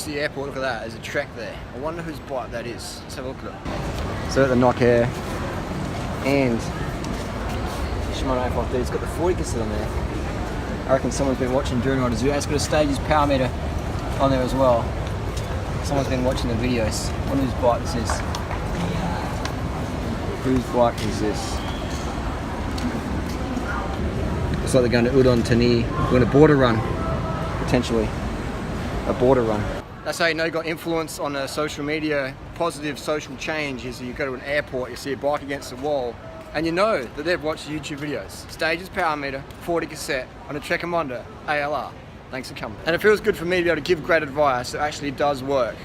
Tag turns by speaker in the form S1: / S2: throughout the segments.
S1: close to the airport, look at that, there's a trek there. I wonder whose bike that is. Let's have a look at it. So at the Knock Air, and Shimano 853, it's got the 40 cassette on there. I reckon someone's been watching Doing Riders Video. It's got a Stages power meter on there as well. Someone's been watching the videos. I wonder whose bike this is. Whose bike is this? Looks like they're going to Udon Thani. We're going to border run, potentially. A border run. That's how you know you got influence on social media. Positive social change is you go to an airport, you see a bike against the wall, and you know that they've watched YouTube videos. Stages power meter, 40 cassette on a Trekker ALR. Thanks for coming. And it feels good for me to be able to give great advice that actually does work.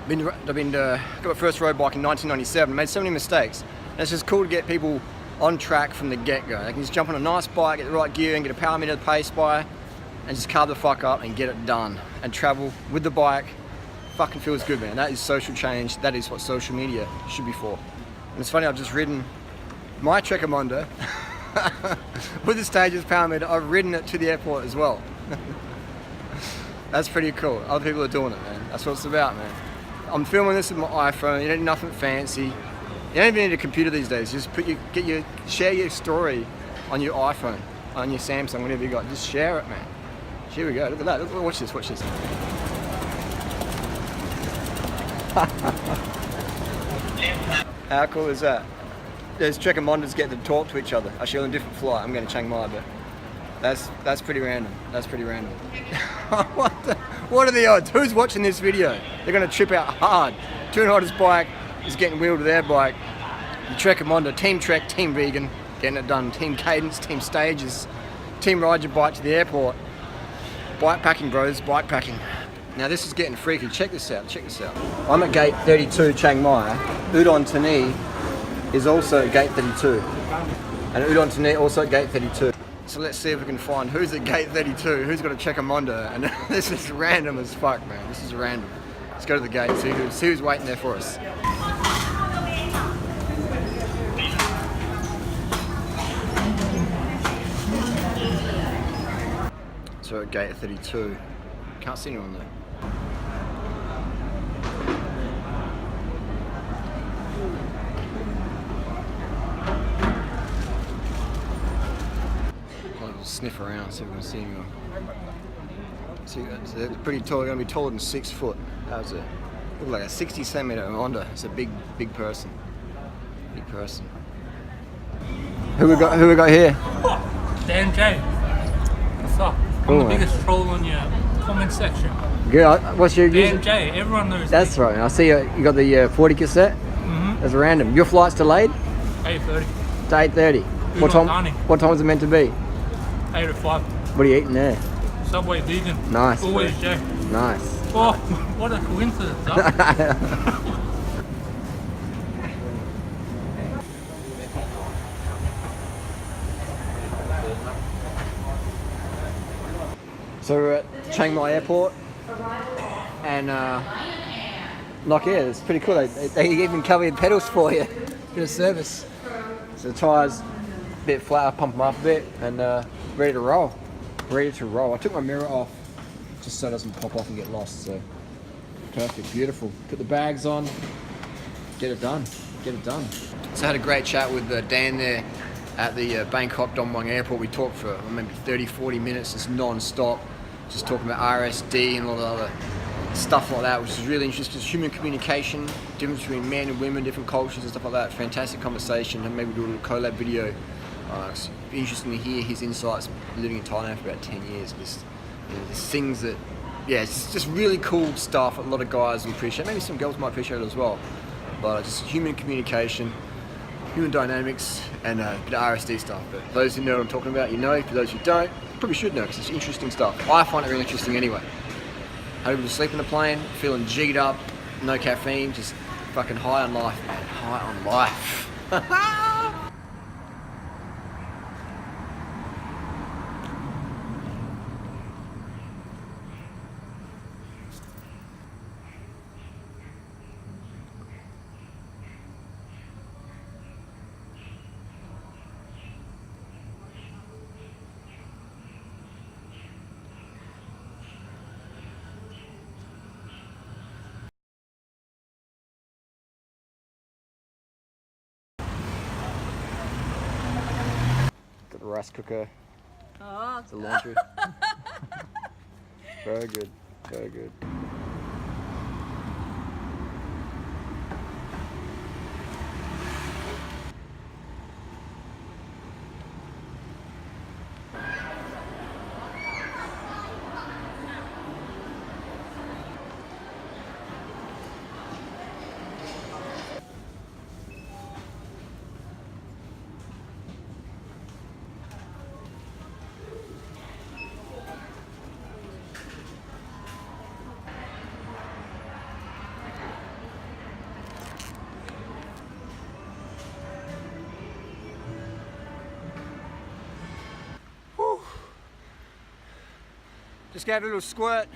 S1: Got my first road bike in 1997, made so many mistakes. And it's just cool to get people on track from the get-go. They can just jump on a nice bike, get the right gear, and get a power meter to pace by, and just carve the fuck up and get it done. And travel with the bike. Fucking feels good, man. That is social change. That is what social media should be for. And it's funny, I've just ridden my Trekker with the Stages power meter. I've ridden it to the airport as well. That's pretty cool. Other people are doing it, man. That's what it's about, man. I'm filming this with my iPhone. You don't need nothing fancy. You don't even need a computer these days. Just share your story on your iPhone, on your Samsung, whatever you got. Just share it, man. Here we go. Look at that. Look, watch this. Watch this. How cool is that? There's Trekker getting to talk to each other. Actually, on a different flight. I'm going to Chiang Mai, but that's pretty random. That's pretty random. What are the odds? Who's watching this video? They're going to trip out hard. Doing Riders bike is getting wheeled to their bike. The Trekker, Team Trek, Team Vegan, getting it done. Team Cadence, Team Stages, Team Ride Your Bike to the airport. Bike packing, bros, bike packing. Now this is getting freaky. Check this out, check this out. I'm at gate 32, Chiang Mai. Udon Thani is also at gate 32. And Udon Thani also at gate 32. So let's see if we can find who's at gate 32, who's got a Trekker. And this is random as fuck, man. This is random. Let's go to the gate, see who's waiting there for us. So at gate 32. Can't see anyone there. I'll sniff around, see if we can see anyone. See, they're pretty tall. They're going to be taller than 6 foot. How's it? Look like a 60 centimeter Honda. It's a big person. Big person. Who we got here?
S2: Dan J. What's up?
S1: Cool,
S2: I'm the biggest troll on your comment section.
S1: Good. What's your
S2: Dan J. Everyone knows.
S1: That's right. I see you got the 40 cassette.
S2: Mm-hmm.
S1: That's random. Your flight's delayed?
S2: 8:30.
S1: To 8:30. What time is it meant to be?
S2: 8:05.
S1: What are you eating there?
S2: Subway vegan.
S1: Nice.
S2: Always J.
S1: Nice.
S2: Oh, what a coincidence, huh?
S1: So we're at Chiang Mai Airport, and Knock Air. It's pretty cool. They even cover your pedals for you. Bit of service. So the tyres a bit flat, pump them up a bit, and ready to roll. Ready to roll. I took my mirror off just so it doesn't pop off and get lost. So perfect, beautiful. Put the bags on. Get it done. Get it done. So I had a great chat with Dan there at the Bangkok Don Mueang Airport. We talked for maybe 30-40 minutes, just non-stop, just talking about RSD and all the other stuff like that, which is really interesting. Just human communication, difference between men and women, different cultures and stuff like that. Fantastic conversation, and maybe do a little collab video. It's interesting to hear his insights living in Thailand for about 10 years. There's things that, yeah, it's just really cool stuff. A lot of guys will appreciate, maybe some girls might appreciate it as well. But just human communication, human dynamics, and a bit of RSD stuff. But those who know what I'm talking about, you know. For those who don't, you probably should know, because it's interesting stuff. I find it really interesting anyway. Able to sleep in the plane, feeling G'd up, no caffeine, just fucking high on life, man. High on life. rice cooker.
S3: Oh.
S1: It's a laundry. Very good, very good. Just gave a little squirt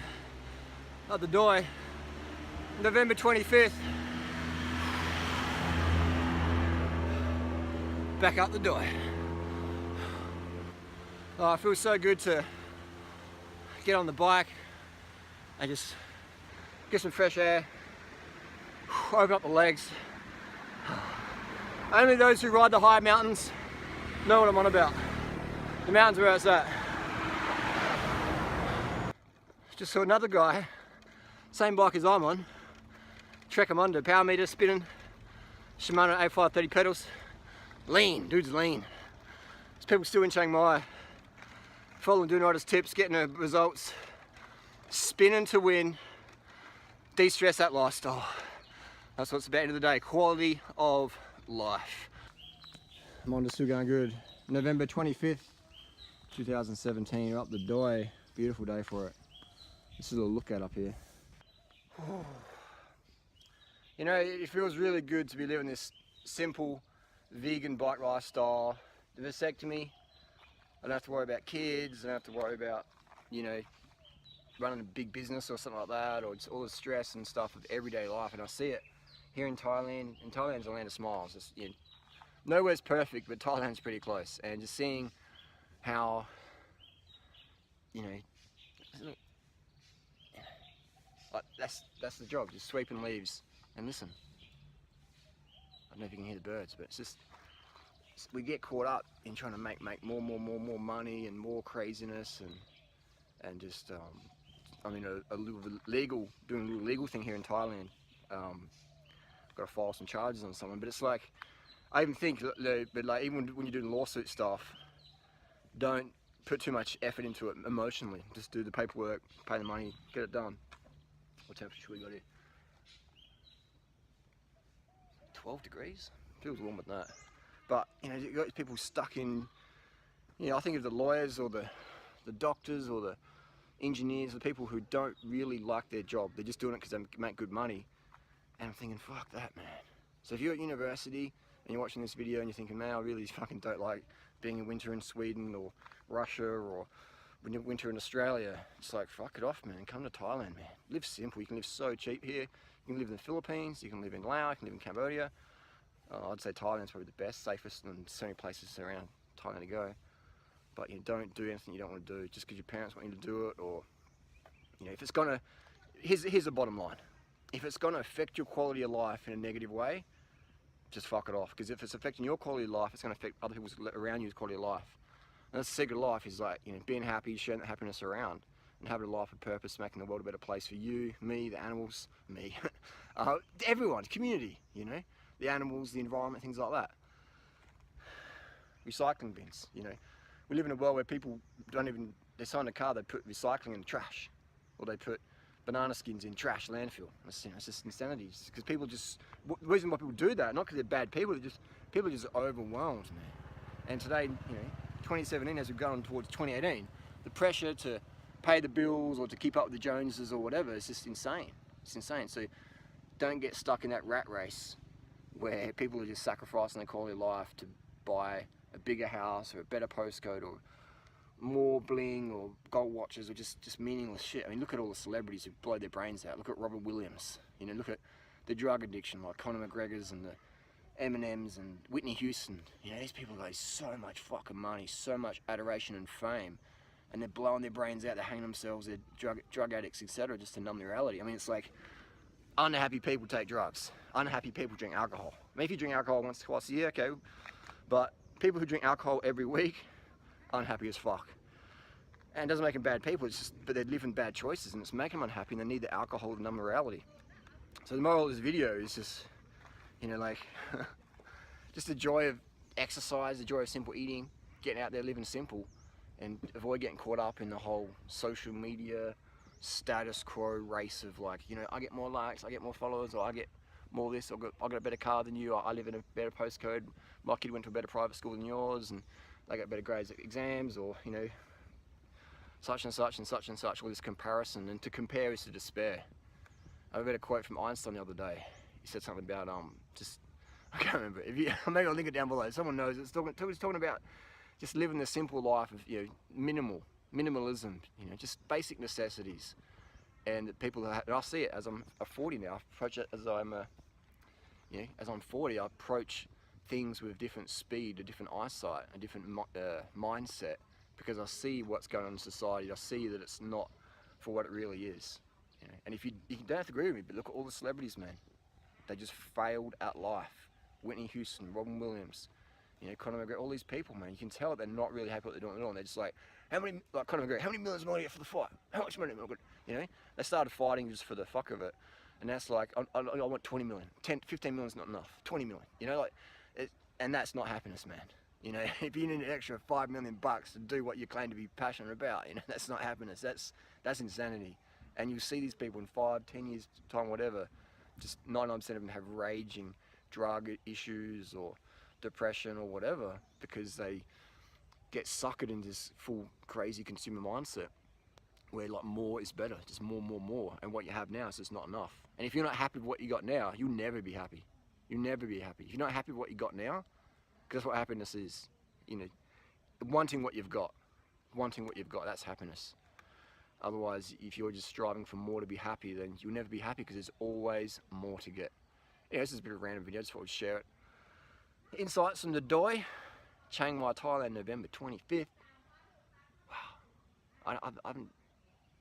S1: up the door. November 25th. Back up the door. Oh, it feels so good to get on the bike and just get some fresh air, open up the legs. Only those who ride the high mountains know what I'm on about. The mountains where it's at. Just saw another guy, same bike as I'm on, Trek him under, power meter spinning, Shimano 8530 pedals, lean, dude's lean. There's people still in Chiang Mai, following Doing Riders tips, getting the results, spinning to win, de-stress that lifestyle. That's what it's about at the end of the day, quality of life. Mine is still going good. November 25th, 2017, we're up the Doi, beautiful day for it. This is a look at up here. You know, it feels really good to be living this simple vegan bike lifestyle. The vasectomy, I don't have to worry about kids, I don't have to worry about, you know, running a big business or something like that, or just all the stress and stuff of everyday life. And I see it here in Thailand. And Thailand's a land of smiles. It's, you know, nowhere's perfect, but Thailand's pretty close. And just seeing how, you know, like that's the job, just sweeping leaves and listen. I don't know if you can hear the birds, but it's just, we get caught up in trying to make more money and more craziness and just I mean doing a little legal thing here in Thailand. Got to file some charges on someone, but it's like, I even think but like even when you're doing lawsuit stuff, don't put too much effort into it emotionally. Just do the paperwork, pay the money, get it done. What temperature we got here? 12 degrees? Feels warmer than that. But, you know, you got people stuck in, you know, I think of the lawyers or the doctors or the engineers, the people who don't really like their job. They're just doing it because they make good money. And I'm thinking, fuck that, man. So if you're at university and you're watching this video and you're thinking, man, I really fucking don't like being in winter in Sweden or Russia or winter in Australia, it's like, fuck it off, man. Come to Thailand, man. Live simple. You can live so cheap here. You can live in the Philippines, you can live in Laos, you can live in Cambodia. I'd say Thailand's probably the best, safest, and so many places around Thailand to go. But you don't do anything you don't want to do just because your parents want you to do it, or, you know, if it's gonna, here's the bottom line. If it's gonna affect your quality of life in a negative way, just fuck it off. Because if it's affecting your quality of life, it's gonna affect other people's around you's quality of life. And that's the secret of life, is like, you know, being happy, sharing that happiness around, and having a life of purpose, making the world a better place for you, me, the animals, me, everyone, community, you know, the animals, the environment, things like that. Recycling bins, you know, we live in a world where people don't even, they sign a car, they put recycling in the trash, or they put banana skins in trash, landfill. It's, you know, it's just insanity, because people just, the reason why people do that, not because they're bad people, people are just overwhelmed, man. And today, you know, 2017, as we've gone towards 2018, the pressure to pay the bills or to keep up with the Joneses or whatever is just insane. It's insane. So don't get stuck in that rat race where people are just sacrificing their quality of life to buy a bigger house or a better postcode or more bling or gold watches or just meaningless shit. I mean, look at all the celebrities who blow their brains out. Look at Robert Williams. You know, look at the drug addiction like Conor McGregor's and the Eminem's and Whitney Houston. You know, these people got so much fucking money, so much adoration and fame, and they're blowing their brains out, they're hanging themselves, they're drug addicts, etc., just to numb their reality. I mean, it's like, unhappy people take drugs, unhappy people drink alcohol. I mean, if you drink alcohol once or twice a year, okay, but people who drink alcohol every week, unhappy as fuck. And it doesn't make them bad people, it's just, but they're living bad choices and it's making them unhappy and they need the alcohol to numb the reality. So the moral of this video is just, you know, like, just the joy of exercise, the joy of simple eating, getting out there, living simple, and avoid getting caught up in the whole social media status quo race of like, you know, I get more likes, I get more followers, or I get more this, or I got a better car than you, I live in a better postcode, my kid went to a better private school than yours, and they got better grades at exams, or, you know, such and such and such and such, all this comparison, and to compare is to despair. I read a quote from Einstein the other day. He said something about, just, I can't remember, if you, maybe I'll link it down below, someone knows, it's talking about just living the simple life of, you know, minimalism, you know, just basic necessities. And the people that I see it as I'm 40 now, I approach it as I'm, you know, as I'm 40, I approach things with a different speed, a different eyesight, a different mindset, because I see what's going on in society. I see that it's not for what it really is. You know? And if you don't have to agree with me, but look at all the celebrities, man. They just failed at life. Whitney Houston, Robin Williams, you know, Conor McGregor, all these people, man. You can tell they're not really happy what they're doing at all. And they're just like, like Conor McGregor, how many millions am I going to get for the fight? How much money am I going to, you know? They started fighting just for the fuck of it. And that's like, I want 20 million. 15 million is not enough. 20 million, you know, like, and that's not happiness, man. You know, if you need an extra $5 million to do what you claim to be passionate about, you know, that's not happiness. That's insanity. And you see these people in 5, 10 years time, whatever, just 99% of them have raging drug issues or depression or whatever, because they get suckered into this full crazy consumer mindset where like more is better, just more, and what you have now is just not enough. And if you're not happy with what you got now, you'll never be happy. You'll never be happy. If you're not happy with what you got now, because that's what happiness is, you know, wanting what you've got, that's happiness. Otherwise, if you're just striving for more to be happy, then you'll never be happy, because there's always more to get. Yeah, this is a bit of a random video, just thought I'd share it. Insights from the Doi, Chiang Mai, Thailand, November 25th. Wow,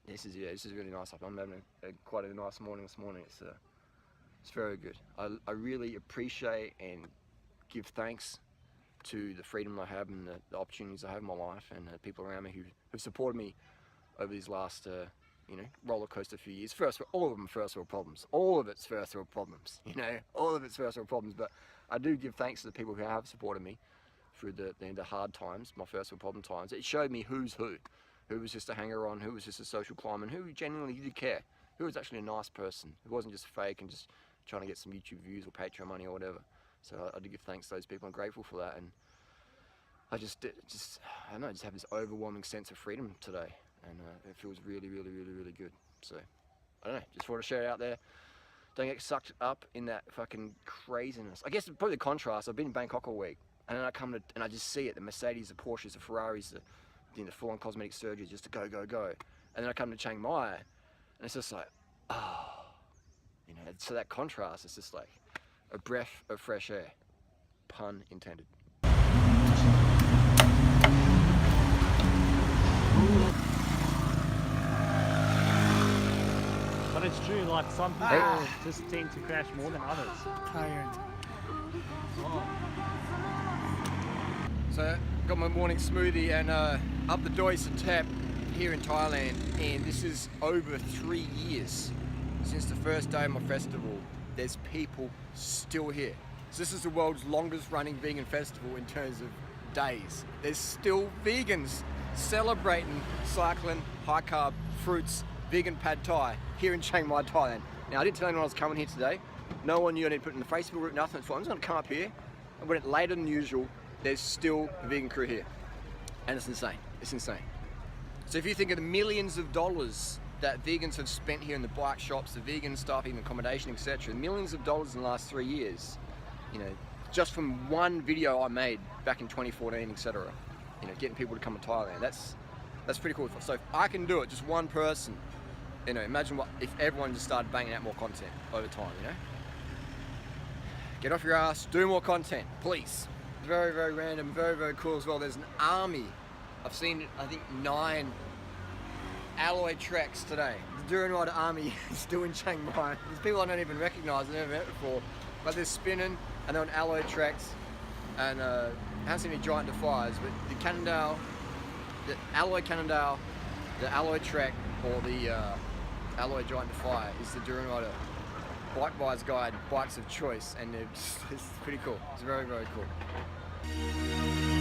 S1: this is really nice. I'm having quite a nice morning this morning. It's very good. I really appreciate and give thanks to the freedom I have and the opportunities I have in my life, and the people around me who've supported me over these last, you know, roller coaster few years. All of them first world problems. All of it's first world problems. You know, all of it's first world problems. But I do give thanks to the people who have supported me through the hard times, my first world problem times. It showed me who's who was just a hanger-on, who was just a social climber, and who genuinely did care, who was actually a nice person, who wasn't just fake and just trying to get some YouTube views or Patreon money or whatever. So I do give thanks to those people. I'm grateful for that, and I just I don't know, I just have this overwhelming sense of freedom today, and it feels really good. So I don't know, just want to share it out there. Don't get sucked up in that fucking craziness. I guess probably the contrast. I've been in Bangkok all week, and then I come to, and I just see it, the Mercedes, the Porsches, the Ferraris, the, you know, full-on cosmetic surgery, just to go. And then I come to Chiang Mai, and it's just like, oh, you know, so that contrast is just like a breath of fresh air, pun intended.
S3: But it's true, like some people just tend to crash more than others.
S4: Tired.
S1: So got my morning smoothie and up the Doi Tap here in Thailand, and this is over 3 years since the first day of my festival. There's people still here. So this is the world's longest running vegan festival in terms of days. There's still vegans celebrating cycling, high carb, fruits, vegan pad thai here in Chiang Mai, Thailand. Now I didn't tell anyone I was coming here today. No one knew. I didn't put it in the Facebook group, nothing. So I'm just gonna come up here, and when it's later than usual, there's still a vegan crew here. And it's insane, it's insane. So if you think of the millions of dollars that vegans have spent here in the bike shops, the vegan stuff, even accommodation, etc., millions of dollars in the last 3 years, you know, just from one video I made back in 2014, etc., you know, getting people to come to Thailand, that's pretty cool. So if I can do it, just one person, you know, imagine what if everyone just started banging out more content over time, you know? Get off your ass, do more content, please. Very random, very cool as well. There's an army. I've seen, I think, 9 alloy treks today. The Duran Rider army is still in Chiang Mai. There's people I don't even recognise, I've never met before. But they're spinning, and they're on alloy treks. And I haven't seen any giant defiers, but the Cannondale the Alloy Cannondale, the Alloy Trek, or the Alloy Giant Defier is the Duran Rider bike buyer's guide bikes of choice, and it's pretty cool. It's very, very cool.